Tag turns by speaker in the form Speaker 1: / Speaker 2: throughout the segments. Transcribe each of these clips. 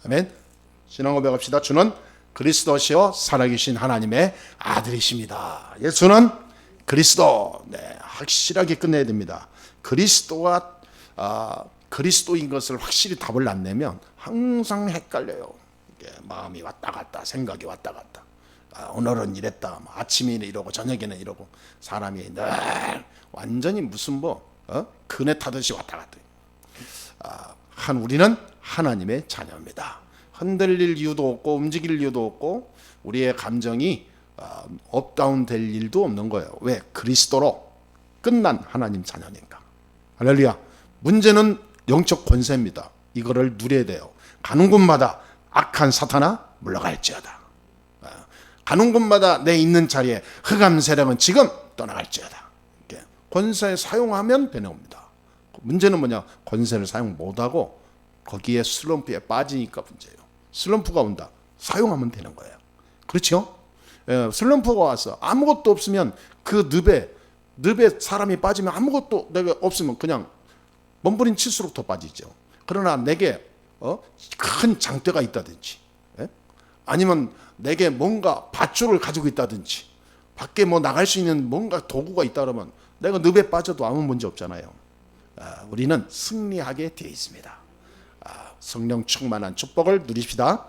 Speaker 1: 아멘. 신앙 고백합시다. 주는 그리스도시요 살아계신 하나님의 아들이십니다. 예수는 그리스도. 네, 확실하게 끝내야 됩니다. 그리스도가 그리스도인 것을 확실히 답을 안 내면 항상 헷갈려요. 이게 마음이 왔다 갔다, 생각이 왔다 갔다. 오늘은 이랬다, 아침에는 이러고 저녁에는 이러고, 사람이 늘 완전히 무슨 그네 타듯이 왔다 갔다. 우리는 하나님의 자녀입니다. 흔들릴 이유도 없고 움직일 이유도 없고 우리의 감정이 업다운 될 일도 없는 거예요. 왜? 그리스도로 끝난 하나님 자녀니까. 할렐루야. 문제는 영적 권세입니다. 이거를 누려야 돼요. 가는 곳마다 악한 사탄아 물러갈지어다. 가는 곳마다 내 있는 자리에 흑암 세력은 지금 떠나갈지어다. 권세 사용하면 되는 겁니다. 문제는 뭐냐? 권세를 사용 못하고 거기에 슬럼프에 빠지니까 문제예요. 슬럼프가 온다. 사용하면 되는 거예요. 그렇죠? 슬럼프가 와서 아무것도 없으면 그 늪에 사람이 빠지면 아무것도 내가 없으면 그냥 몸부림칠수록 더 빠지죠. 그러나 내게 큰 장대가 있다든지, 아니면 내게 뭔가 밧줄을 가지고 있다든지, 밖에 나갈 수 있는 뭔가 도구가 있다 그러면 내가 늪에 빠져도 아무 문제 없잖아요. 우리는 승리하게 되어 있습니다. 성령 충만한 축복을 누립시다.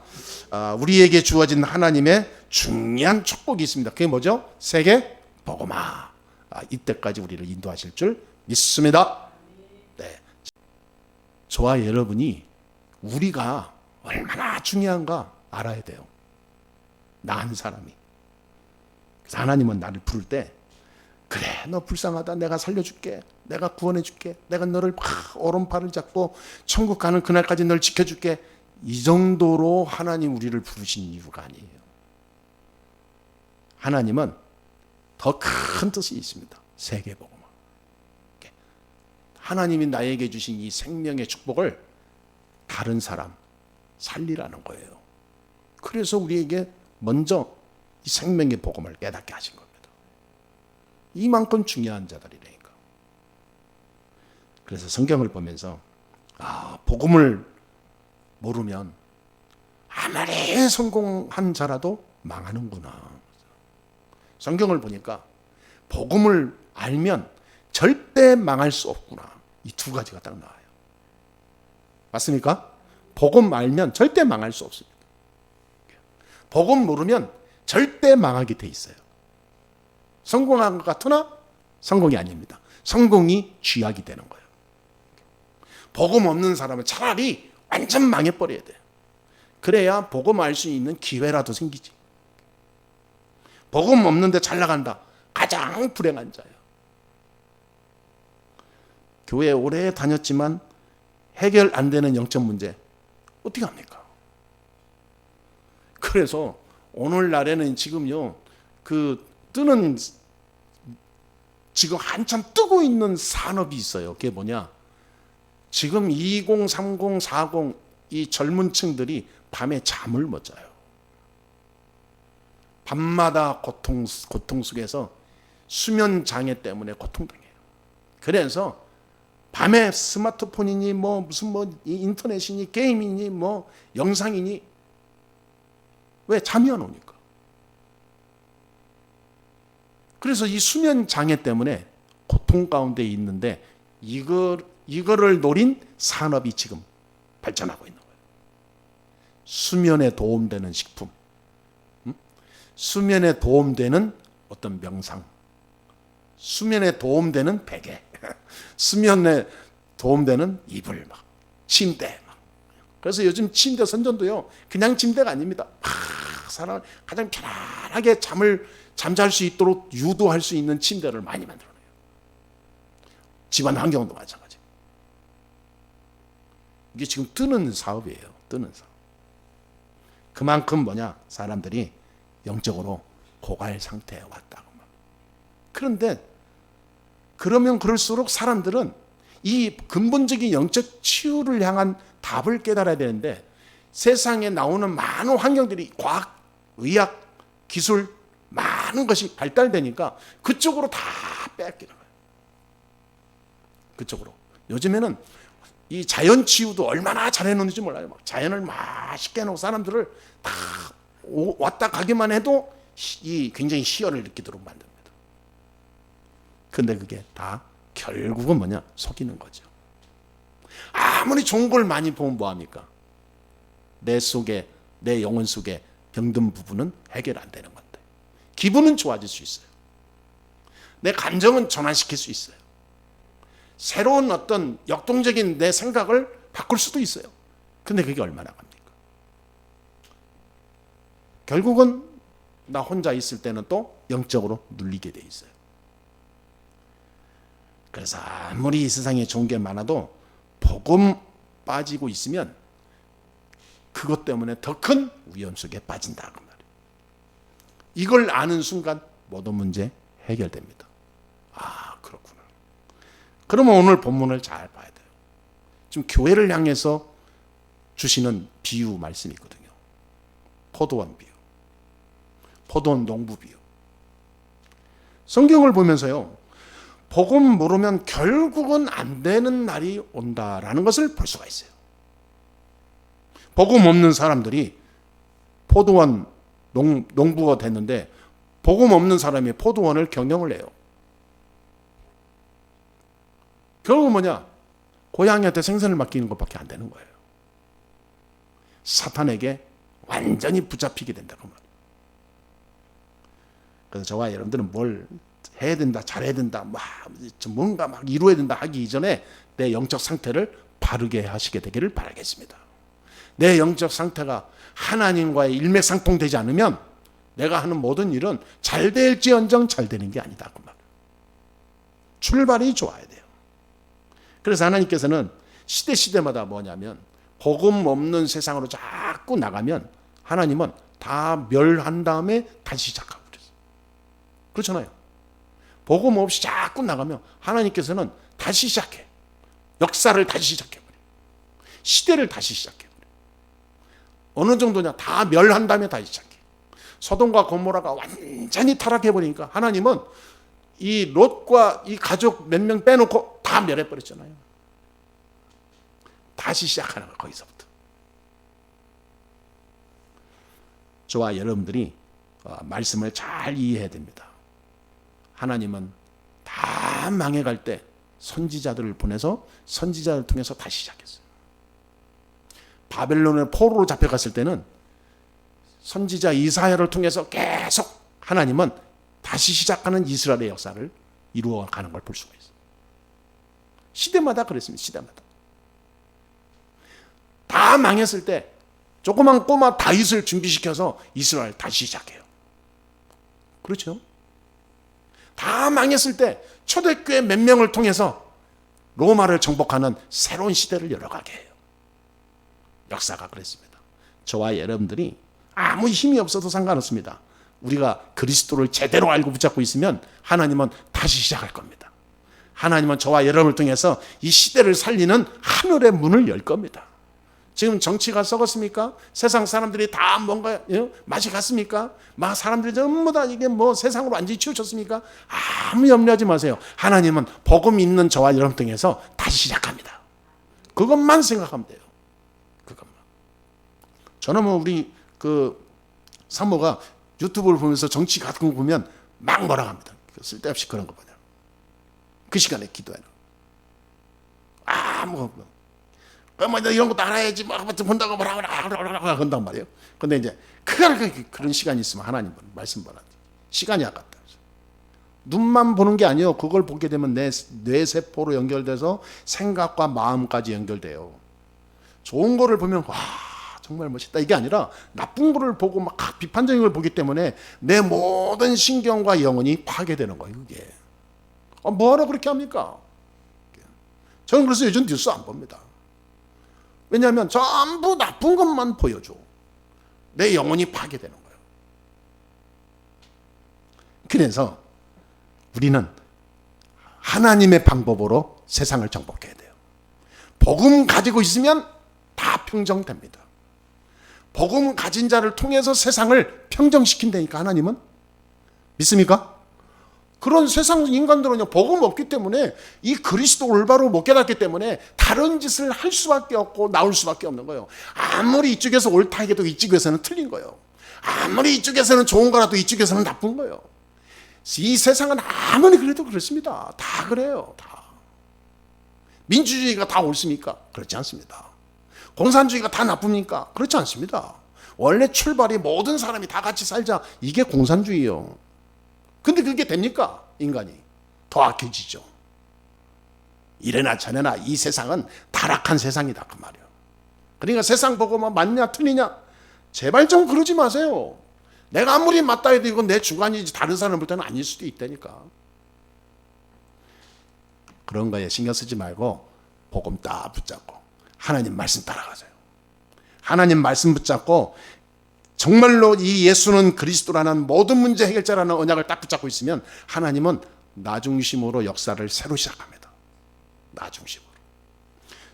Speaker 1: 우리에게 주어진 하나님의 중요한 축복이 있습니다. 그게 뭐죠? 세계 복음화. 이때까지 우리를 인도하실 줄 믿습니다. 네. 저와 여러분이 우리가 얼마나 중요한가 알아야 돼요. 나 한 사람이. 그래서 하나님은 나를 부를 때, 그래, 너 불쌍하다, 내가 살려줄게, 내가 구원해줄게, 내가 너를 오른팔을 잡고 천국 가는 그날까지 널 지켜줄게, 이 정도로 하나님 우리를 부르신 이유가 아니에요. 하나님은 더 큰 뜻이 있습니다. 세계복음화. 하나님이 나에게 주신 이 생명의 축복을 다른 사람 살리라는 거예요. 그래서 우리에게 먼저 이 생명의 복음을 깨닫게 하신 겁니다. 이만큼 중요한 자들이라니까. 그래서 성경을 보면서 복음을 모르면 아무리 성공한 자라도 망하는구나. 성경을 보니까 복음을 알면 절대 망할 수 없구나. 이 두 가지가 딱 나와요. 맞습니까? 복음 알면 절대 망할 수 없습니다. 복음 모르면 절대 망하게 돼 있어요. 성공한 것 같으나 성공이 아닙니다. 성공이 쥐약이 되는 거예요. 복음 없는 사람은 차라리 완전 망해버려야 돼요. 그래야 복음 알 수 있는 기회라도 생기지. 복음 없는데 잘 나간다. 가장 불행한 자예요. 교회 오래 다녔지만 해결 안 되는 영적 문제 어떻게 합니까? 그래서 오늘날에는 지금요, 지금 한참 뜨고 있는 산업이 있어요. 그게 뭐냐? 지금 20, 30, 40 이 젊은 층들이 밤에 잠을 못 자요. 밤마다 고통 속에서 수면 장애 때문에 고통당해요. 그래서 밤에 스마트폰이니 무슨 인터넷이니 게임이니 영상이니 왜 잠이 안 오니까. 그래서 이 수면 장애 때문에 고통 가운데 있는데 이거를 노린 산업이 지금 발전하고 있는 거예요. 수면에 도움되는 식품, 수면에 도움되는 어떤 명상, 수면에 도움되는 베개, 수면에 도움되는 이불, 침대. 그래서 요즘 침대 선전도요, 그냥 침대가 아닙니다. 사람 가장 편안하게 잠잘 수 있도록 유도할 수 있는 침대를 많이 만들어내요. 집안 환경도 마찬가지. 이게 지금 뜨는 사업이에요. 뜨는 사업. 그만큼 사람들이 영적으로 고갈 상태에 왔다고. 그런데 그러면 그럴수록 사람들은 이 근본적인 영적 치유를 향한 답을 깨달아야 되는데, 세상에 나오는 많은 환경들이 과학, 의학, 기술 많은 것이 발달되니까 그쪽으로 다 뺏기는 거예요. 그쪽으로. 요즘에는 이 자연 치유도 얼마나 잘해놓는지 몰라요. 막 자연을 맛있게 해놓고 사람들을 다 왔다 가기만 해도 이 굉장히 희열을 느끼도록 만듭니다. 근데 그게 다 결국은 뭐냐? 속이는 거죠. 아무리 좋은 걸 많이 보면 뭐합니까? 내 속에, 내 영혼 속에 병든 부분은 해결 안 되는 건데, 기분은 좋아질 수 있어요. 내 감정은 전환시킬 수 있어요. 새로운 어떤 역동적인 내 생각을 바꿀 수도 있어요. 근데 그게 얼마나 갑니까? 결국은 나 혼자 있을 때는 또 영적으로 눌리게 돼 있어요. 그래서 아무리 이 세상에 좋은 게 많아도 복음 빠지고 있으면 그것 때문에 더 큰 위험 속에 빠진다 그 말이에요. 이걸 아는 순간 모든 문제 해결됩니다. 아, 그렇구나. 그러면 오늘 본문을 잘 봐야 돼요. 지금 교회를 향해서 주시는 비유 말씀이 있거든요. 포도원 비유, 포도원 농부 비유. 성경을 보면서요, 복음 모르면 결국은 안 되는 날이 온다라는 것을 볼 수가 있어요. 복음 없는 사람들이 포도원 농부가 됐는데 복음 없는 사람이 포도원을 경영을 해요. 결국은 뭐냐? 고양이한테 생선을 맡기는 것밖에 안 되는 거예요. 사탄에게 완전히 붙잡히게 된다고 말이에요. 그래서 저와 여러분들은 뭘 해야 된다, 잘해야 된다, 뭔가 막 이루어야 된다 하기 이전에 내 영적 상태를 바르게 하시게 되기를 바라겠습니다. 내 영적 상태가 하나님과의 일맥상통되지 않으면 내가 하는 모든 일은 잘 될지언정 잘 되는 게 아니다 그 말이에요. 출발이 좋아야 돼요. 그래서 하나님께서는 시대마다 뭐냐면 복음 없는 세상으로 자꾸 나가면 하나님은 다 멸한 다음에 다시 시작하고 그랬어요. 그렇잖아요. 복음 없이 자꾸 나가면 하나님께서는 다시 시작해. 역사를 다시 시작해버려요. 시대를 다시 시작해버려요. 어느 정도냐? 다 멸한 다음에 다시 시작해. 소돔과 고모라가 완전히 타락해버리니까 하나님은 이 롯과 이 가족 몇 명 빼놓고 다 멸해버렸잖아요. 다시 시작하는 거예요. 거기서부터. 저와 여러분들이 말씀을 잘 이해해야 됩니다. 하나님은 다 망해갈 때 선지자들을 보내서 선지자를 통해서 다시 시작했어요. 바벨론의 포로로 잡혀갔을 때는 선지자 이사야를 통해서 계속 하나님은 다시 시작하는 이스라엘의 역사를 이루어가는 걸 볼 수가 있어요. 시대마다 그랬습니다. 시대마다. 다 망했을 때 조그만 꼬마 다윗을 준비시켜서 이스라엘 다시 시작해요. 그렇죠? 다 망했을 때 초대교회 몇 명을 통해서 로마를 정복하는 새로운 시대를 열어가게 해요. 역사가 그랬습니다. 저와 여러분들이 아무 힘이 없어도 상관없습니다. 우리가 그리스도를 제대로 알고 붙잡고 있으면 하나님은 다시 시작할 겁니다. 하나님은 저와 여러분을 통해서 이 시대를 살리는 하늘의 문을 열 겁니다. 지금 정치가 썩었습니까? 세상 사람들이 다 뭔가 맛이 갔습니까? 막 사람들이 전부 다 이게 뭐 세상으로 완전히 치우쳤습니까? 아무 염려하지 마세요. 하나님은 복음 있는 저와 여러분 통해서 다시 시작합니다. 그것만 생각하면 돼요. 그것만. 저는 뭐 우리 그 사모가 유튜브를 보면서 정치 같은 거 보면 막 뭐라 합니다. 쓸데없이 그런 거 보냐. 그 시간에 기도해라. 뭐 이런 것도 알아야지 뭐 본다고 뭐라 한단 말이에요. 근데 이제 그런 시간이 있으면 하나님 말씀 보라. 시간이 아깝다. 눈만 보는 게 아니에요. 그걸 보게 되면 내 뇌세포로 연결돼서 생각과 마음까지 연결돼요. 좋은 거를 보면 와 정말 멋있다 이게 아니라 나쁜 거를 보고 막 비판적인 걸 보기 때문에 내 모든 신경과 영혼이 파괴되는 거예요. 그게 뭐하러 그렇게 합니까? 저는 그래서 요즘 뉴스 안 봅니다. 왜냐하면 전부 나쁜 것만 보여줘. 내 영혼이 파괴되는 거예요. 그래서 우리는 하나님의 방법으로 세상을 정복해야 돼요. 복음 가지고 있으면 다 평정됩니다. 복음 가진 자를 통해서 세상을 평정시킨다니까 하나님은. 믿습니까? 그런 세상 인간들은요, 복음 없기 때문에 이 그리스도 올바로 못 깨닫기 때문에 다른 짓을 할 수밖에 없고 나올 수밖에 없는 거예요. 아무리 이쪽에서 옳다 해도 이쪽에서는 틀린 거예요. 아무리 이쪽에서는 좋은 거라도 이쪽에서는 나쁜 거예요. 이 세상은 아무리 그래도 그렇습니다. 다 그래요. 다. 민주주의가 다 옳습니까? 그렇지 않습니다. 공산주의가 다 나쁩니까? 그렇지 않습니다. 원래 출발이 모든 사람이 다 같이 살자, 이게 공산주의예요. 근데 그게 됩니까? 인간이 더 악해지죠. 이래나 저래나 이 세상은 타락한 세상이다 그 말이에요. 그러니까 세상 보고 뭐 맞냐 틀리냐, 제발 좀 그러지 마세요. 내가 아무리 맞다 해도 이건 내 주관이지 다른 사람 볼 때는 아닐 수도 있다니까. 그런 거에 신경 쓰지 말고 복음 딱 붙잡고 하나님 말씀 따라가세요. 하나님 말씀 붙잡고 정말로 이 예수는 그리스도라는 모든 문제 해결자라는 언약을 딱 붙잡고 있으면 하나님은 나 중심으로 역사를 새로 시작합니다. 나 중심으로.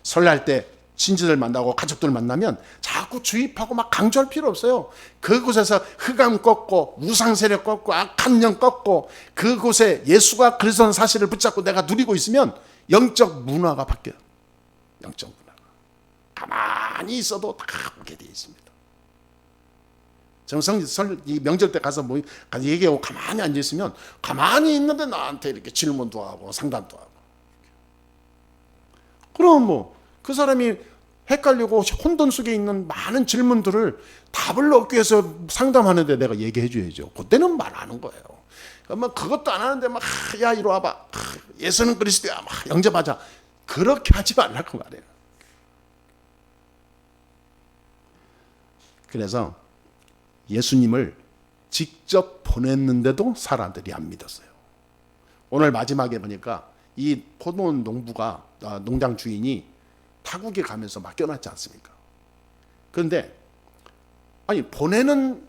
Speaker 1: 설날 때 친지들 만나고 가족들 만나면 자꾸 주입하고 막 강조할 필요 없어요. 그곳에서 흑암 꺾고 우상 세력 꺾고 악한 영 꺾고 그곳에 예수가 그리스도라는 사실을 붙잡고 내가 누리고 있으면 영적 문화가 바뀌어요. 영적 문화가. 가만히 있어도 다 오게 되어 있습니다. 저는 이 명절 때 가서 얘기하고 가만히 앉아있으면 가만히 있는데 나한테 이렇게 질문도 하고 상담도 하고. 그럼 그 사람이 헷갈리고 혼돈 속에 있는 많은 질문들을 답을 얻기 위해서 상담하는데 내가 얘기해 줘야죠. 그때는 말 안 하는 거예요. 그것도 안 하는데 야 이리 와봐. 예수는 그리스도야. 막 영접하자. 그렇게 하지 말라고 말해요. 그래서 예수님을 직접 보냈는데도 사람들이 안 믿었어요. 오늘 마지막에 보니까 이 포도원 농장 주인이 타국에 가면서 맡겨놨지 않습니까? 그런데 보내는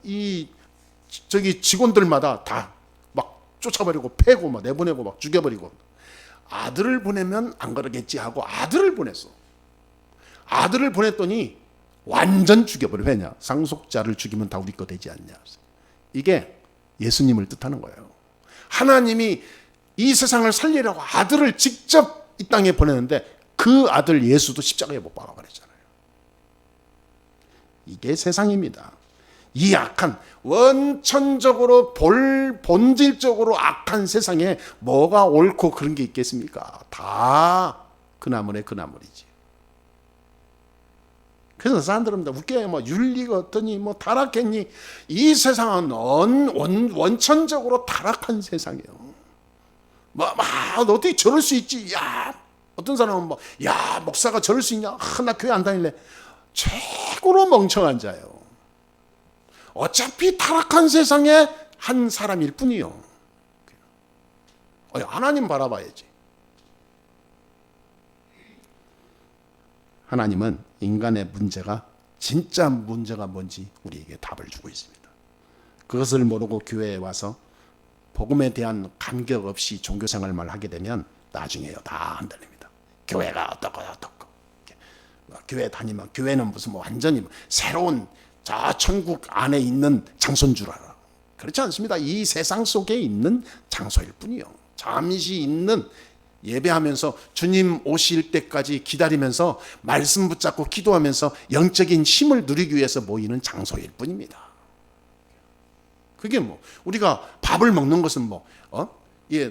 Speaker 1: 직원들마다 다 막 쫓아버리고 패고 막 내보내고 막 죽여버리고, 아들을 보내면 안 그러겠지 하고 아들을 보냈어. 아들을 보냈더니 완전 죽여버려. 왜냐? 상속자를 죽이면 다 우리 거 되지 않냐. 이게 예수님을 뜻하는 거예요. 하나님이 이 세상을 살리려고 아들을 직접 이 땅에 보내는데 그 아들 예수도 십자가에 못 박아버렸잖아요. 이게 세상입니다. 이 악한, 원천적으로 본질적으로 악한 세상에 뭐가 옳고 그런 게 있겠습니까? 다 그 나물에 그 나물이지. 그래서 사람들은 웃겨요. 윤리가 어떠니, 타락했니? 이 세상은 원천적으로 타락한 세상이에요. 어떻게 저럴 수 있지? 야, 어떤 사람은 야, 목사가 저럴 수 있냐? 나 교회 안 다닐래. 최고로 멍청한 자예요. 어차피 타락한 세상에 한 사람일 뿐이요. 하나님 바라봐야지. 하나님은 인간의 문제가, 진짜 문제가 뭔지 우리에게 답을 주고 있습니다. 그것을 모르고 교회에 와서 복음에 대한 감격 없이 종교생활만 하게 되면 나중에요 다 흔들립니다. 교회가 어떻고 교회 다니면 교회는 무슨 완전히 새로운 저 천국 안에 있는 장소인 줄 알아. 그렇지 않습니다. 이 세상 속에 있는 장소일 뿐이요. 잠시 있는, 예배하면서 주님 오실 때까지 기다리면서 말씀 붙잡고 기도하면서 영적인 힘을 누리기 위해서 모이는 장소일 뿐입니다. 그게 우리가 밥을 먹는 것은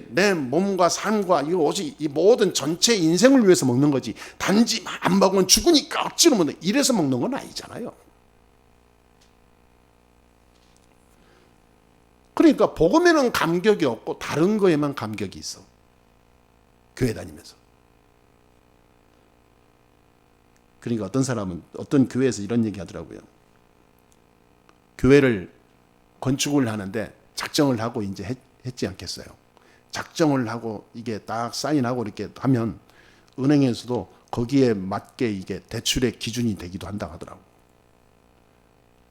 Speaker 1: 내 몸과 삶과 이거 오직 이 모든 전체 인생을 위해서 먹는 거지, 단지 안 먹으면 죽으니까 억지로 먹는, 이래서 먹는 건 아니잖아요. 그러니까 복음에는 감격이 없고 다른 거에만 감격이 있어. 교회 다니면서. 그러니까 어떤 사람은 어떤 교회에서 이런 얘기 하더라고요. 교회를 건축을 하는데 작정을 하고 이제 했지 않겠어요. 작정을 하고 이게 딱 사인하고 이렇게 하면 은행에서도 거기에 맞게 이게 대출의 기준이 되기도 한다고 하더라고.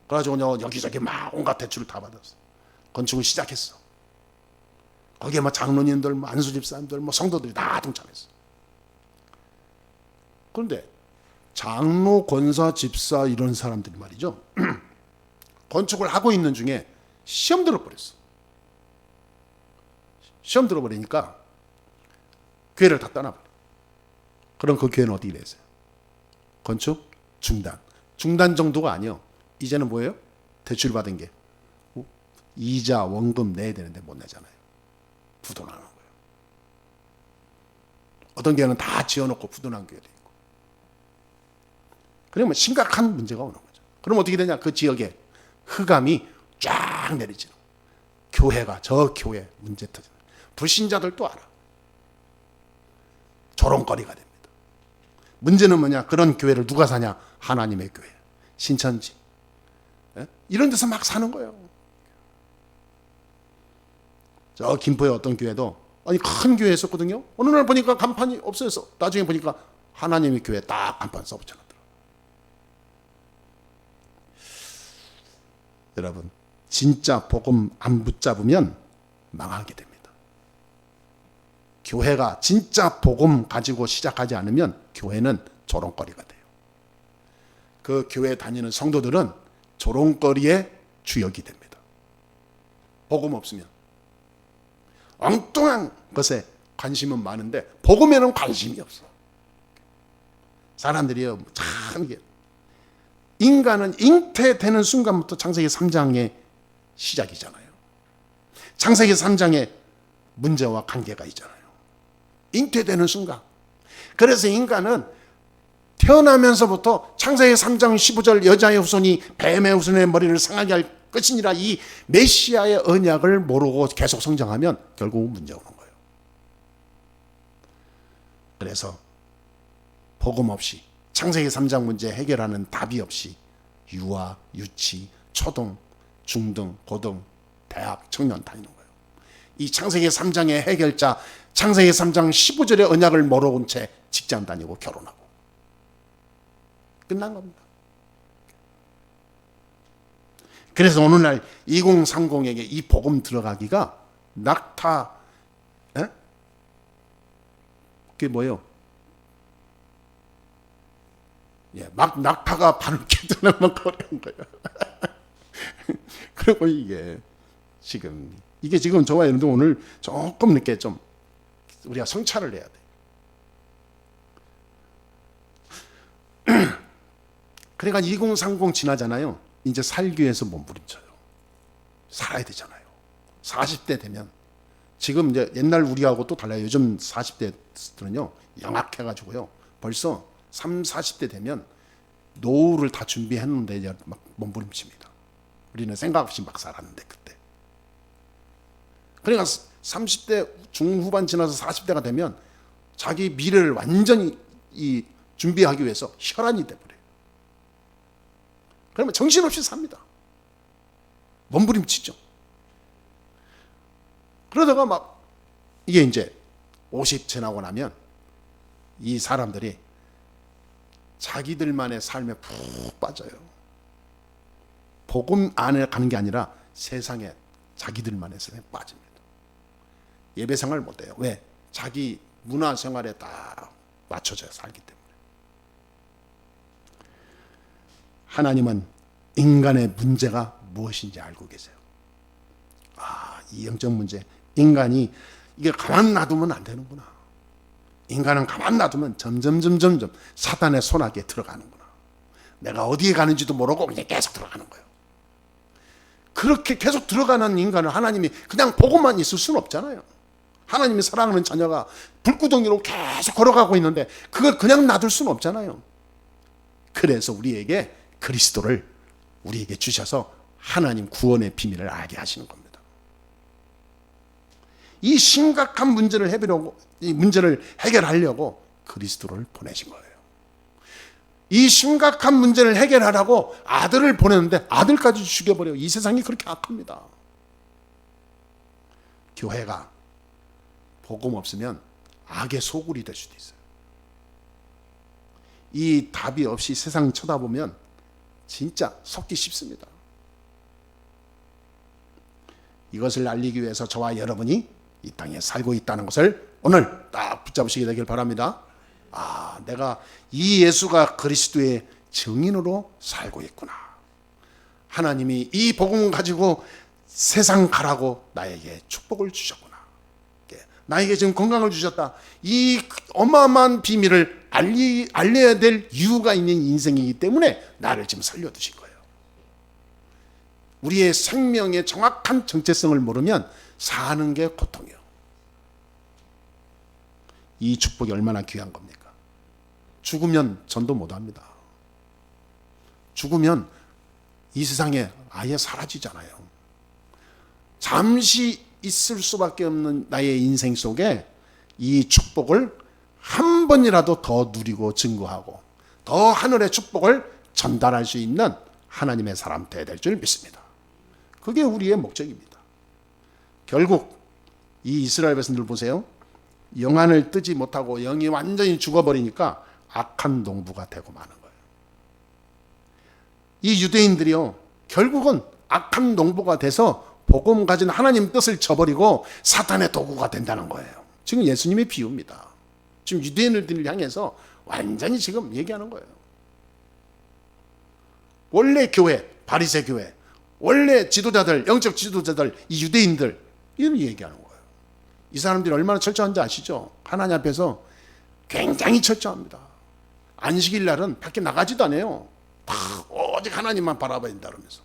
Speaker 1: 그래가지고 여기저기 막 온갖 대출을 다 받았어. 건축을 시작했어. 거기에 장로님들, 안수 집사님들, 성도들이 다 동참했어. 그런데 장로, 권사, 집사 이런 사람들이 말이죠. 건축을 하고 있는 중에 시험 들어버렸어. 시험 들어버리니까 교회를 다 떠나버려. 그럼 그 교회는 어떻게 되세요? 건축 중단. 중단 정도가 아니요. 이제는 뭐예요? 대출 받은 게 이자 원금 내야 되는데 못 내잖아요. 부도나는 거예요. 어떤 교회는 다 지어놓고 부도난 교회도 있고. 그러면 심각한 문제가 오는 거죠. 그럼 어떻게 되냐? 그 지역에 흑암이 쫙 내리지는 교회가 저 교회 문제 터지는 불신자들도 알아. 조롱거리가 됩니다. 문제는 뭐냐? 그런 교회를 누가 사냐? 하나님의 교회. 신천지. 예? 이런 데서 막 사는 거예요. 저 김포의 어떤 교회도 아니 큰 교회 있었거든요. 어느 날 보니까 간판이 없어졌어. 나중에 보니까 하나님의 교회 딱 간판 써붙여놨더라고요. 여러분 진짜 복음 안 붙잡으면 망하게 됩니다. 교회가 진짜 복음 가지고 시작하지 않으면 교회는 조롱거리가 돼요. 그 교회 다니는 성도들은 조롱거리의 주역이 됩니다. 복음 없으면. 엉뚱한 것에 관심은 많은데 복음에는 관심이 없어. 사람들이요 참 이게 인간은 잉태되는 순간부터 창세기 3장의 시작이잖아요. 창세기 3장에 문제와 관계가 있잖아요. 잉태되는 순간. 그래서 인간은 태어나면서부터 창세기 3장 15절 여자의 후손이 뱀의 후손의 머리를 상하게 할 것이니라 이 메시아의 언약을 모르고 계속 성장하면 결국은 문제 오는 거예요. 그래서 복음 없이 창세기 3장 문제 해결하는 답이 없이 유아, 유치, 초등, 중등, 고등, 대학, 청년 다니는 거예요. 이 창세기 3장의 해결자 창세기 3장 15절의 언약을 모르는 채 직장 다니고 결혼하고 끝난 겁니다. 그래서 오늘날 2030에게 이 복음 들어가기가 낙타, 그게 뭐예요? 예, 막 낙타가 발을 끼들면 어려운 거예요. 그리고 이게 지금 저와 여러분들 오늘 조금 늦게 좀 우리가 성찰을 해야 돼. 그러니까 2030 지나잖아요. 이제 살기 위해서 몸부림쳐요. 살아야 되잖아요. 40대 되면 지금 이제 옛날 우리하고 또 달라요. 요즘 40대들은요 영악해가지고요 벌써 40대 되면 노후를 다 준비했는데 이제 막 몸부림칩니다. 우리는 생각 없이 막 살았는데 그때. 그러니까 30대 중후반 지나서 40대가 되면 자기 미래를 완전히 준비하기 위해서 혈안이 돼버려요. 그러면 정신없이 삽니다. 몸부림치죠. 그러다가 막 이게 이제 50 지나고 나면 이 사람들이 자기들만의 삶에 푹 빠져요. 복음 안에 가는 게 아니라 세상에 자기들만의 세상에 빠집니다. 예배 생활 못 해요. 왜? 자기 문화 생활에 딱 맞춰져야 살기 때문에. 하나님은 인간의 문제가 무엇인지 알고 계세요. 이 영적 문제. 인간이 이게 가만 놔두면 안 되는구나. 인간은 가만 놔두면 점점 사단의 손아귀에 들어가는구나. 내가 어디에 가는지도 모르고 그냥 계속 들어가는 거예요. 그렇게 계속 들어가는 인간을 하나님이 그냥 보고만 있을 수는 없잖아요. 하나님이 사랑하는 자녀가 불구덩이로 계속 걸어가고 있는데 그걸 그냥 놔둘 수는 없잖아요. 그래서 우리에게 그리스도를 우리에게 주셔서 하나님 구원의 비밀을 알게 하시는 겁니다. 이 심각한 문제를 이 문제를 해결하려고 그리스도를 보내신 거예요. 이 심각한 문제를 해결하라고 아들을 보냈는데 아들까지 죽여버려요. 이 세상이 그렇게 악합니다. 교회가 복음 없으면 악의 소굴이 될 수도 있어요. 이 답이 없이 세상 쳐다보면 진짜 속기 쉽습니다. 이것을 알리기 위해서 저와 여러분이 이 땅에 살고 있다는 것을 오늘 딱 붙잡으시게 되길 바랍니다. 내가 이 예수가 그리스도의 증인으로 살고 있구나. 하나님이 이 복음을 가지고 세상 가라고 나에게 축복을 주셨구나. 나에게 지금 건강을 주셨다. 이 어마어마한 비밀을 알려야 될 이유가 있는 인생이기 때문에 나를 지금 살려두신 거예요. 우리의 생명의 정확한 정체성을 모르면 사는 게 고통이에요. 이 축복이 얼마나 귀한 겁니까? 죽으면 전도 못합니다. 죽으면 이 세상에 아예 사라지잖아요. 잠시 있을 수밖에 없는 나의 인생 속에 이 축복을 한 번이라도 더 누리고 증거하고 더 하늘의 축복을 전달할 수 있는 하나님의 사람 되어야 될 줄 믿습니다. 그게 우리의 목적입니다. 결국 이 이스라엘 백성들 보세요. 영안을 뜨지 못하고 영이 완전히 죽어버리니까 악한 농부가 되고 마는 거예요. 이 유대인들이요, 결국은 악한 농부가 돼서 복음 가진 하나님 뜻을 저버리고 사탄의 도구가 된다는 거예요. 지금 예수님의 비유입니다. 지금 유대인들을 향해서 완전히 지금 얘기하는 거예요. 원래 교회, 바리새 교회, 원래 지도자들, 영적 지도자들, 이 유대인들, 이런 얘기하는 거예요. 이 사람들이 얼마나 철저한지 아시죠? 하나님 앞에서 굉장히 철저합니다. 안식일 날은 밖에 나가지도 않아요. 다 오직 하나님만 바라봐야 된다 그러면서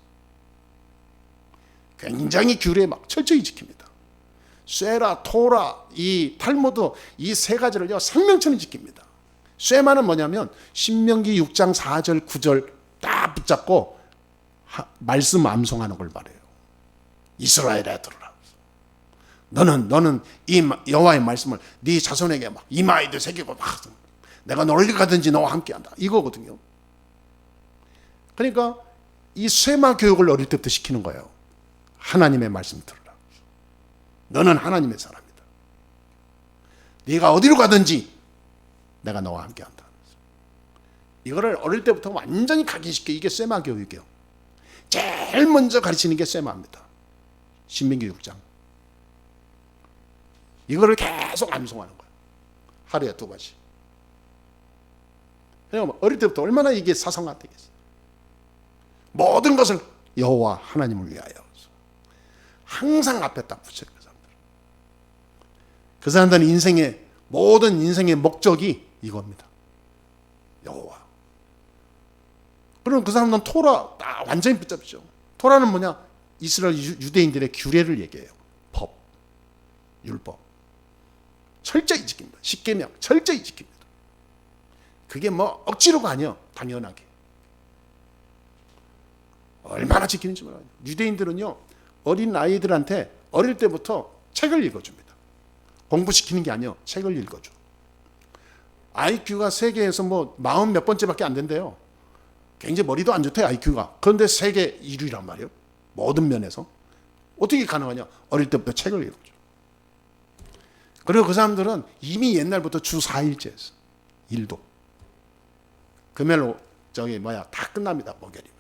Speaker 1: 굉장히 규례에 막 철저히 지킵니다. 쇠라, 토라, 이 탈무드, 이 세 가지를요 생명처럼 지킵니다. 쇠만은 뭐냐면 신명기 6장 4절 9절 딱 붙잡고 말씀 암송하는 걸 말해요. 이스라엘에 들으라. 너는 이 여호와의 말씀을 네 자손에게 막 이마에도 새기고 막 내가 어디 가든지 너와 함께한다. 이거거든요. 그러니까 이 쇠마 교육을 어릴 때부터 시키는 거예요. 하나님의 말씀 들으라. 너는 하나님의 사람이다. 네가 어디로 가든지 내가 너와 함께한다. 이거를 어릴 때부터 완전히 각인시켜. 이게 쇠마 교육이에요. 제일 먼저 가르치는 게 쇠마입니다. 신명기 6장. 이거를 계속 암송하는 거예요. 하루에 2번씩. 왜냐하면 어릴 때부터 얼마나 이게 사성화 되겠어요. 모든 것을 여호와 하나님을 위하여. 항상 앞에 딱 붙여요. 그 사람들은 인생의 모든 인생의 목적이 이겁니다. 여호와. 그럼 그 사람들은 토라 딱 완전히 붙잡죠. 토라는 뭐냐? 이스라엘 유대인들의 규례를 얘기해요. 법, 율법. 철저히 지킵니다. 십계명 철저히 지킵니다. 그게 뭐 억지로가 아니에요. 당연하게. 얼마나 지키는지 몰라요. 유대인들은요, 어린 아이들한테 어릴 때부터 책을 읽어줍니다. 공부시키는 게 아니에요. 책을 읽어줘. IQ가 세계에서 뭐 40 몇 번째밖에 안 된대요. 굉장히 머리도 안 좋대요, IQ가. 그런데 세계 1위란 말이에요. 모든 면에서. 어떻게 가능하냐? 어릴 때부터 책을 읽어줘. 그리고 그 사람들은 이미 옛날부터 주 4일째 했어. 일도. 금요일 다 끝납니다. 목요일이면.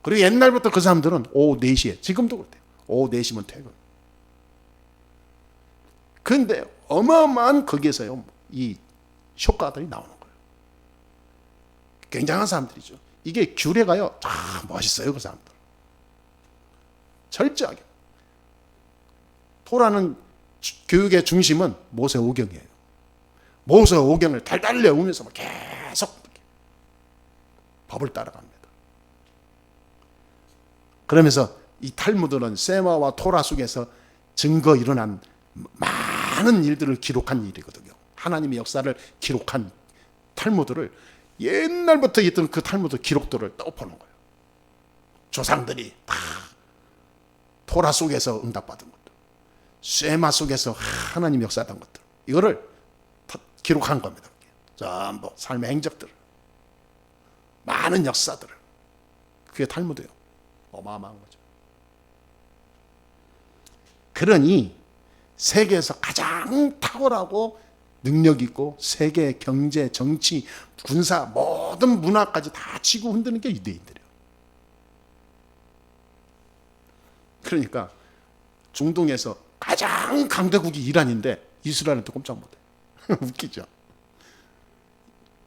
Speaker 1: 그리고 옛날부터 그 사람들은 오후 4시에, 지금도 그렇대요. 오후 4시면 퇴근. 그런데 어마어마한 거기에서요, 이 효과들이 나오는 거예요. 굉장한 사람들이죠. 이게 규례가요, 다 멋있어요, 그 사람들. 철저하게. 토라는 교육의 중심은 모세 오경이에요. 모세 오경을 달달 외우면서 계속 법을 따라갑니다. 그러면서 이 탈무드는 세마와 토라 속에서 증거 일어난 많은 일들을 기록한 일이거든요. 하나님의 역사를 기록한 탈무드를 옛날부터 있던 그 탈무드 기록들을 떠보는 거예요. 조상들이 다 토라 속에서 응답받은 것들, 세마 속에서 하나님 역사하던 것들, 이거를 기록한 겁니다. 전부 삶의 행적들, 많은 역사들을. 그게 탈무드예요. 어마어마한 거죠. 그러니 세계에서 가장 탁월하고 능력 있고 세계 경제, 정치, 군사, 모든 문화까지 다 치고 흔드는 게 유대인들이에요. 그러니까 중동에서 가장 강대국이 이란인데 이스라엘한테 꼼짝 못해. 웃기죠.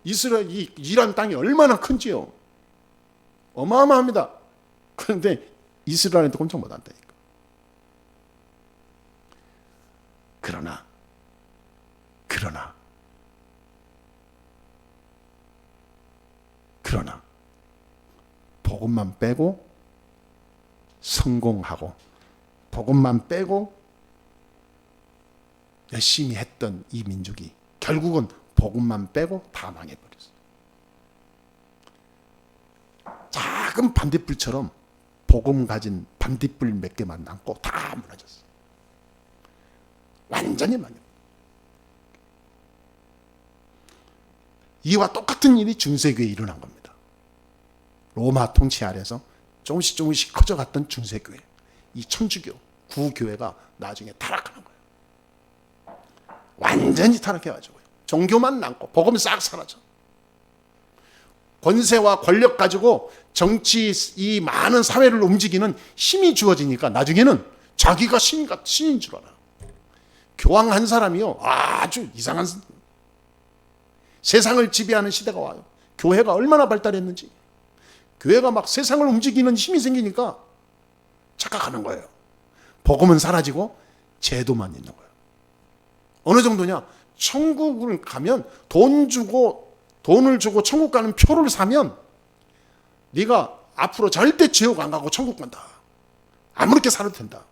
Speaker 1: 이란 땅이 얼마나 큰지요. 어마어마합니다. 그런데 이스라엘한테 꼼짝 못한다니까. 그러나 복음만 빼고 성공하고 복음만 빼고 열심히 했던 이 민족이 결국은 복음만 빼고 다 망해버렸어요. 작은 반딧불처럼 복음 가진 반딧불 몇 개만 남고 다 무너졌어요. 완전히 망해버렸어요. 이와 똑같은 일이 중세교회에 일어난 겁니다. 로마 통치 아래서 조금씩 커져갔던 중세교회, 이 천주교 구교회가 나중에 타락하는 거예요. 완전히 타락해가지고요. 종교만 남고 복음 싹 사라져. 권세와 권력 가지고 정치, 이 많은 사회를 움직이는 힘이 주어지니까 나중에는 자기가 신인 줄 알아. 교황 한 사람이요, 아주 이상한 세상을 지배하는 시대가 와요. 교회가 얼마나 발달했는지. 교회가 막 세상을 움직이는 힘이 생기니까 착각하는 거예요. 복음은 사라지고 제도만 있는 거예요. 어느 정도냐? 천국을 가면 돈을 주고 천국 가는 표를 사면 네가 앞으로 절대 지옥 안 가고 천국 간다. 아무렇게 살아도 된다.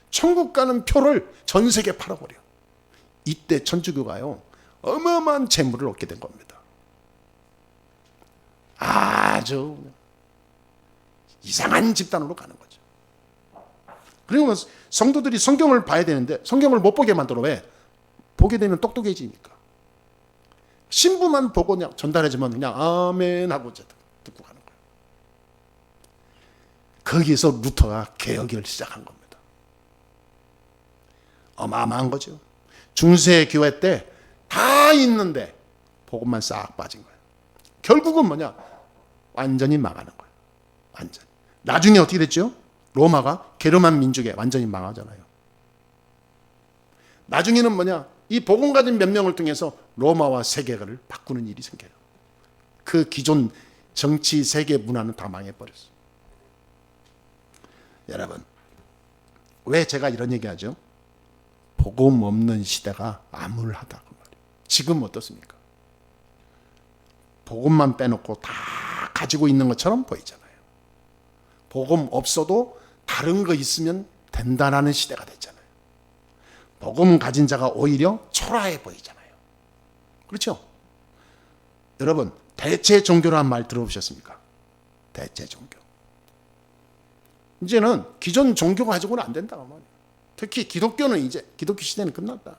Speaker 1: 천국 가는 표를 전 세계에 팔아버려. 이때 천주교가요, 어마어마한 재물을 얻게 된 겁니다. 아주 이상한 집단으로 가는 거죠. 그리고 성도들이 성경을 봐야 되는데 성경을 못 보게 만들어. 왜? 보게 되면 똑똑해지니까. 신부만 보고 그냥 전달해주면 그냥 아멘 하고 듣고 가는 거예요. 거기서 루터가 개혁을 시작한 겁니다. 어마어마한 거죠. 중세교회 때 다 있는데 복음만 싹 빠진 거예요. 결국은 뭐냐? 완전히 망하는 거예요. 완전. 나중에 어떻게 됐죠? 로마가 게르만 민족에 완전히 망하잖아요. 나중에는 뭐냐? 이 복음 가진 몇 명을 통해서 로마와 세계를 바꾸는 일이 생겨요. 그 기존 정치 세계 문화는 다 망해버렸어요. 여러분, 왜 제가 이런 얘기하죠? 복음 없는 시대가 암울하다. 지금 어떻습니까? 복음만 빼놓고 다 가지고 있는 것처럼 보이잖아요. 복음 없어도 다른 거 있으면 된다라는 시대가 됐잖아요. 복음 가진 자가 오히려 초라해 보이잖아요. 그렇죠? 여러분, 대체 종교라는 말 들어보셨습니까? 대체 종교. 이제는 기존 종교 가지고는 안 된다고 말이에요. 특히 기독교는 이제 기독교 시대는 끝났다.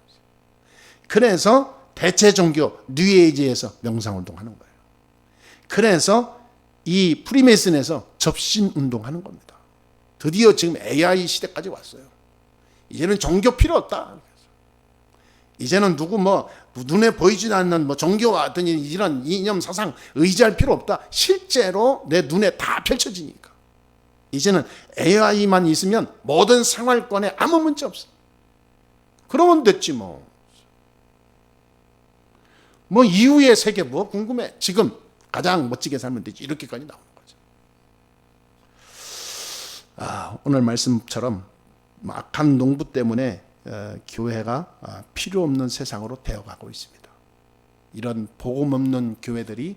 Speaker 1: 그래서 대체 종교 뉴에이지에서 명상운동하는 거예요. 그래서 이 프리메이슨에서 접신운동하는 겁니다. 드디어 지금 AI 시대까지 왔어요. 이제는 종교 필요 없다. 이제는 누구 눈에 보이지 않는 종교와 어떤 이런 이념 사상 의지할 필요 없다. 실제로 내 눈에 다 펼쳐지니까. 이제는 AI만 있으면 모든 생활권에 아무 문제 없어. 그러면 됐지 뭐. 이후의 세계 궁금해. 지금 가장 멋지게 살면 되지. 이렇게까지 나오는 거죠. 오늘 말씀처럼 악한 농부 때문에 교회가 필요 없는 세상으로 되어가고 있습니다. 이런 복음 없는 교회들이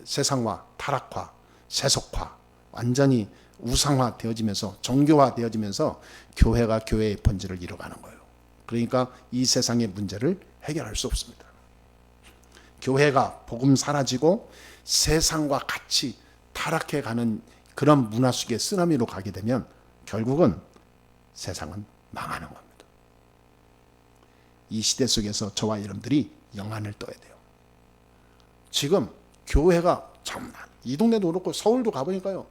Speaker 1: 세상화, 타락화, 세속화, 완전히 우상화 되어지면서 종교화 되어지면서 교회가 교회의 본질을 잃어가는 거예요. 그러니까 이 세상의 문제를 해결할 수 없습니다. 교회가 복음 사라지고 세상과 같이 타락해가는 그런 문화 속의 쓰나미로 가게 되면 결국은 세상은 망하는 겁니다. 이 시대 속에서 저와 여러분들이 영안을 떠야 돼요. 지금 교회가 참 이 동네도 그렇고 서울도 가보니까요,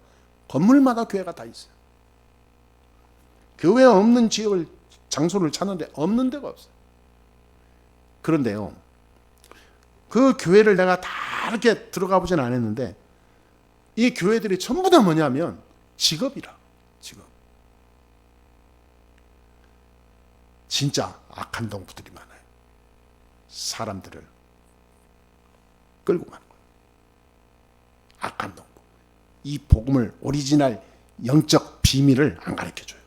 Speaker 1: 건물마다 교회가 다 있어요. 교회 없는 지역을 장소를 찾는데 없는 데가 없어요. 그런데요, 그 교회를 내가 다 이렇게 들어가 보진 않았는데 이 교회들이 전부 다 뭐냐면 직업이라. 직업. 진짜 악한 동부들이 많아요. 사람들을 끌고 가는 거예요. 악한 동부. 이 복음을 오리지널 영적 비밀을 안 가르쳐줘요.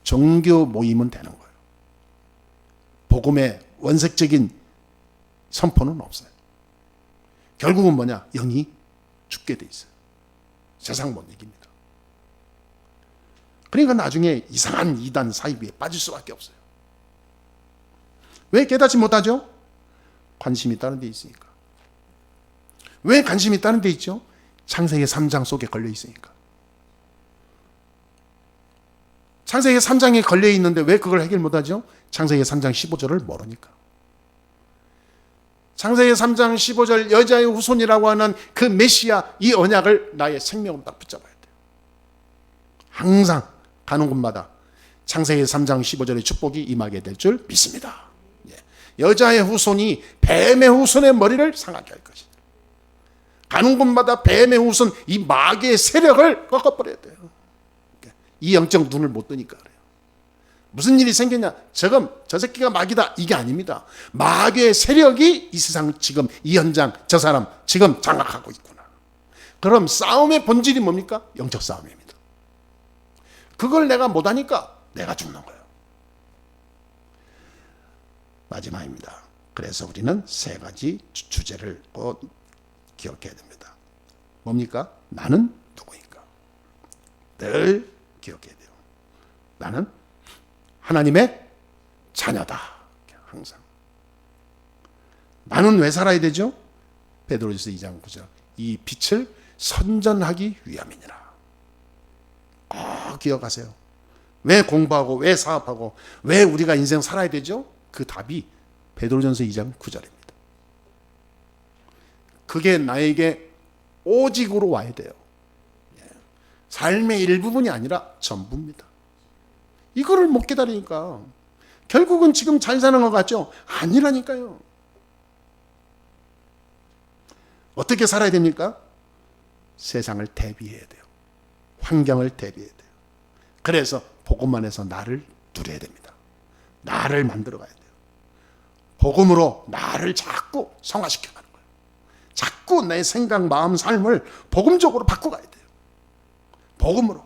Speaker 1: 종교 모임은 되는 거예요. 복음의 원색적인 선포는 없어요. 결국은 뭐냐? 영이 죽게 돼 있어요. 세상 못 이깁니다. 그러니까 나중에 이상한 이단 사이비에 빠질 수밖에 없어요. 왜 깨닫지 못하죠? 관심이 다른 데 있으니까. 왜 관심이 다른 데 있죠? 창세기 3장 속에 걸려 있으니까. 창세기 3장에 걸려 있는데 왜 그걸 해결 못하죠? 창세기 3장 15절을 모르니까. 창세기 3장 15절 여자의 후손이라고 하는 그 메시아, 이 언약을 나의 생명으로 딱 붙잡아야 돼요. 항상 가는 곳마다 창세기 3장 15절의 축복이 임하게 될 줄 믿습니다. 여자의 후손이 뱀의 후손의 머리를 상하게 할 것이다. 가는 곳마다 뱀의 후손, 이 마귀의 세력을 꺾어버려야 돼요. 이 영적 눈을 못 뜨니까 그래요. 무슨 일이 생겼냐? 지금 저 새끼가 마귀다, 이게 아닙니다. 마귀의 세력이 이 세상 지금 이 현장, 저 사람 지금 장악하고 있구나. 그럼 싸움의 본질이 뭡니까? 영적 싸움입니다. 그걸 내가 못하니까 내가 죽는 거예요. 마지막입니다. 그래서 우리는 세 가지 주제를 꼭 기억해야 됩니다. 뭡니까? 나는 누구인가? 늘 기억해야 돼요. 나는 하나님의 자녀다. 항상. 나는 왜 살아야 되죠? 베드로전서 2장 9절. 이 빛을 선전하기 위함이니라. 꼭 기억하세요. 왜 공부하고 왜 사업하고 왜 우리가 인생 살아야 되죠? 그 답이 베드로전서 2장 9절입니다. 그게 나에게 오직으로 와야 돼요. 삶의 일부분이 아니라 전부입니다. 이거를 못 기다리니까 결국은 지금 잘 사는 것 같죠? 아니라니까요. 어떻게 살아야 됩니까? 세상을 대비해야 돼요. 환경을 대비해야 돼요. 그래서 복음만 해서 나를 누려야 됩니다. 나를 만들어 가야 돼요. 복음으로 나를 자꾸 성화시켜 가는 거예요. 자꾸 내 생각, 마음, 삶을 복음적으로 바꿔 가야 돼요. 복음으로.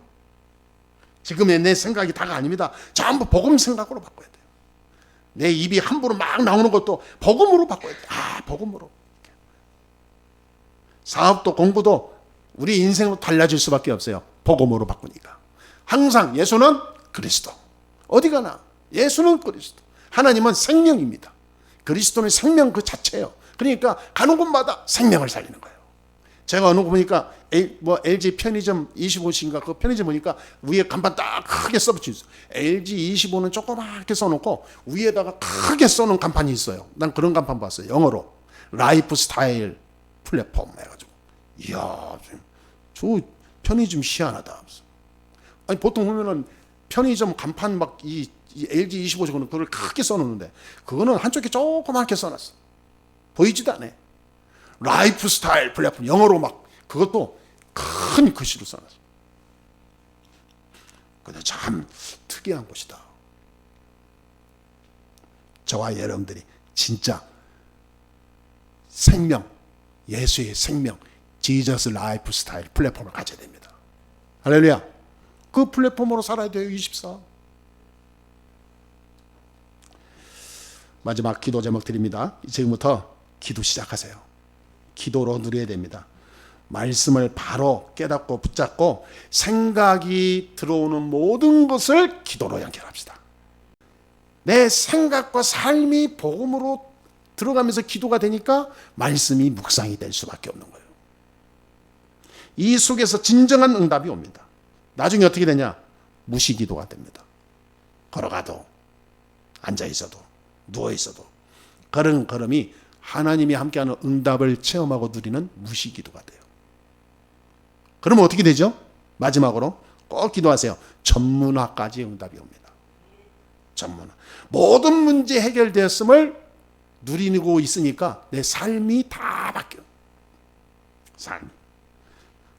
Speaker 1: 지금의 내 생각이 다가 아닙니다. 전부 복음 생각으로 바꿔야 돼요. 내 입이 함부로 막 나오는 것도 복음으로 바꿔야 돼요. 복음으로. 사업도 공부도 우리 인생으로 달라질 수밖에 없어요. 복음으로 바꾸니까. 항상 예수는 그리스도. 어디 가나 예수는 그리스도. 하나님은 생명입니다. 그리스도는 생명 그 자체예요. 그러니까 가는 곳마다 생명을 살리는 거예요. 제가 어느 거 보니까 LG 편의점 25인가 그 편의점 보니까 위에 간판 딱 크게 써붙여 있어요. LG 25는 조그맣게 써놓고 위에다가 크게 써놓은 간판이 있어요. 난 그런 간판 봤어요. 영어로 라이프 스타일 플랫폼 해가지고 이야 저 편의점 희한하다. 아니 보통 보면은 편의점 간판 막 이 LG 25 저거는 그걸 크게 써놓는데 그거는 한쪽에 조그맣게 써놨어. 보이지도 않아. 라이프 스타일 플랫폼 영어로 막 그것도 큰 글씨로 써놨어. 근데 참 특이한 곳이다. 저와 여러분들이 진짜 생명, 예수의 생명, 지저스 라이프 스타일 플랫폼을 가져야 됩니다. 할렐루야. 그 플랫폼으로 살아야 돼요. 24. 마지막 기도 제목 드립니다. 지금부터 기도 시작하세요. 기도로 누려야 됩니다. 말씀을 바로 깨닫고 붙잡고 생각이 들어오는 모든 것을 기도로 연결합시다. 내 생각과 삶이 복음으로 들어가면서 기도가 되니까 말씀이 묵상이 될 수밖에 없는 거예요. 이 속에서 진정한 응답이 옵니다. 나중에 어떻게 되냐? 무시기도가 됩니다. 걸어가도 앉아있어도 누워있어도 걸음이 하나님이 함께하는 응답을 체험하고 누리는 무시기도가 돼요. 그러면 어떻게 되죠? 마지막으로 꼭 기도하세요. 전문화까지 응답이 옵니다. 전문화. 모든 문제 해결되었음을 누리고 있으니까 내 삶이 다 바뀌어요. 삶.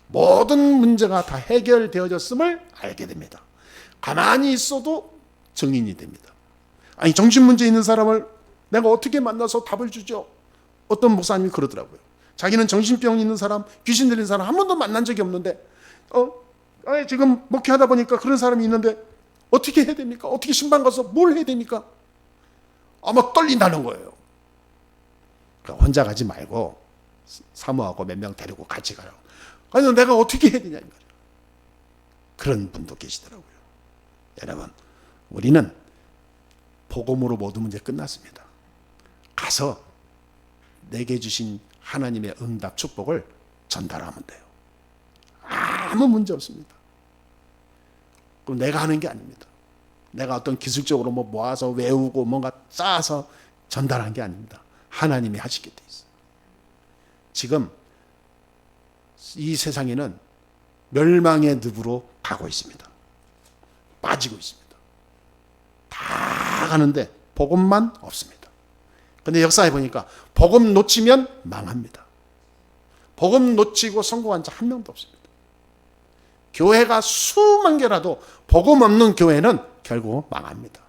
Speaker 1: 모든 문제가 다 해결되어졌음을 알게 됩니다. 가만히 있어도 증인이 됩니다. 아니 정신 문제 있는 사람을 내가 어떻게 만나서 답을 주죠? 어떤 목사님이 그러더라고요. 자기는 정신병 있는 사람, 귀신 들린 사람 한 번도 만난 적이 없는데 지금 목회하다 보니까 그런 사람이 있는데 어떻게 해야 됩니까? 어떻게 신방 가서 뭘 해야 됩니까? 아마 떨린다는 거예요. 그러니까 혼자 가지 말고 사모하고 몇 명 데리고 같이 가요. 아니 내가 어떻게 해야 되냐. 그런 분도 계시더라고요. 여러분, 우리는 복음으로 모든 문제 끝났습니다. 가서 내게 주신 하나님의 응답 축복을 전달하면 돼요. 아무 문제 없습니다. 그럼 내가 하는 게 아닙니다. 내가 어떤 기술적으로 뭐 모아서 외우고 뭔가 짜서 전달한 게 아닙니다. 하나님이 하시게 돼 있어요. 지금 이 세상에는 멸망의 늪으로 가고 있습니다. 빠지고 있습니다. 다 가는데 복음만 없습니다. 근데 역사에 보니까 복음 놓치면 망합니다. 복음 놓치고 성공한 자 한 명도 없습니다. 교회가 수만 개라도 복음 없는 교회는 결국 망합니다.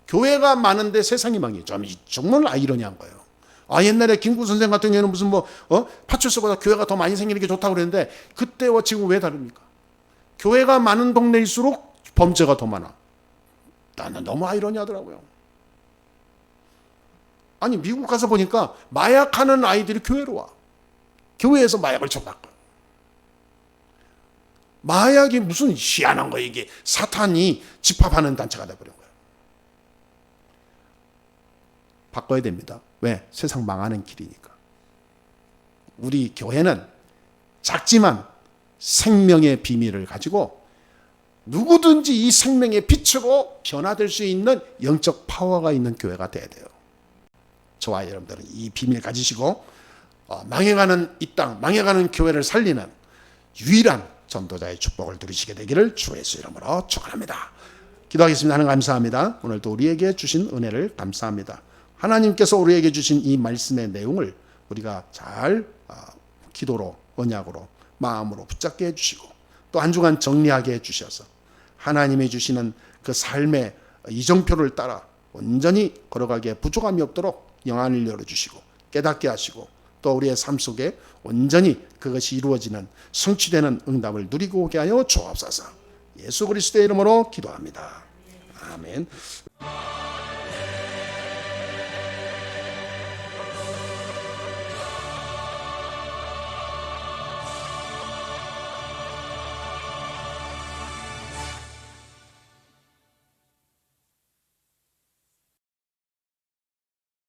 Speaker 1: 교회가 많은데 세상이 망해요. 정말 아이러니한 거예요. 옛날에 김구 선생 같은 경우에는 무슨 파출소보다 교회가 더 많이 생기는 게 좋다고 그랬는데 그때와 지금 왜 다릅니까? 교회가 많은 동네일수록 범죄가 더 많아. 나는 너무 아이러니하더라고요. 아니 미국 가서 보니까 마약하는 아이들이 교회로 와. 교회에서 마약을 처박아요. 마약이 무슨 희한한 거예요. 이게 사탄이 집합하는 단체가 돼버린 거예요. 바꿔야 됩니다. 왜? 세상 망하는 길이니까. 우리 교회는 작지만 생명의 비밀을 가지고 누구든지 이 생명의 빛으로 변화될 수 있는 영적 파워가 있는 교회가 돼야 돼요. 저와 여러분들은 이 비밀 가지시고 망해가는 이 땅, 망해가는 교회를 살리는 유일한 전도자의 축복을 누리시게 되기를 주 예수 이름으로 축원합니다. 기도하겠습니다. 하나님 감사합니다. 오늘도 우리에게 주신 은혜를 감사합니다. 하나님께서 우리에게 주신 이 말씀의 내용을 우리가 잘 기도로, 언약으로, 마음으로 붙잡게 해주시고 또 한 주간 정리하게 해주셔서 하나님이 주시는 그 삶의 이정표를 따라 온전히 걸어가기에 부족함이 없도록 영안을 열어주시고 깨닫게 하시고 또 우리의 삶 속에 온전히 그것이 이루어지는 성취되는 응답을 누리고 오게 하여 주옵소서. 예수 그리스도의 이름으로 기도합니다. 아멘.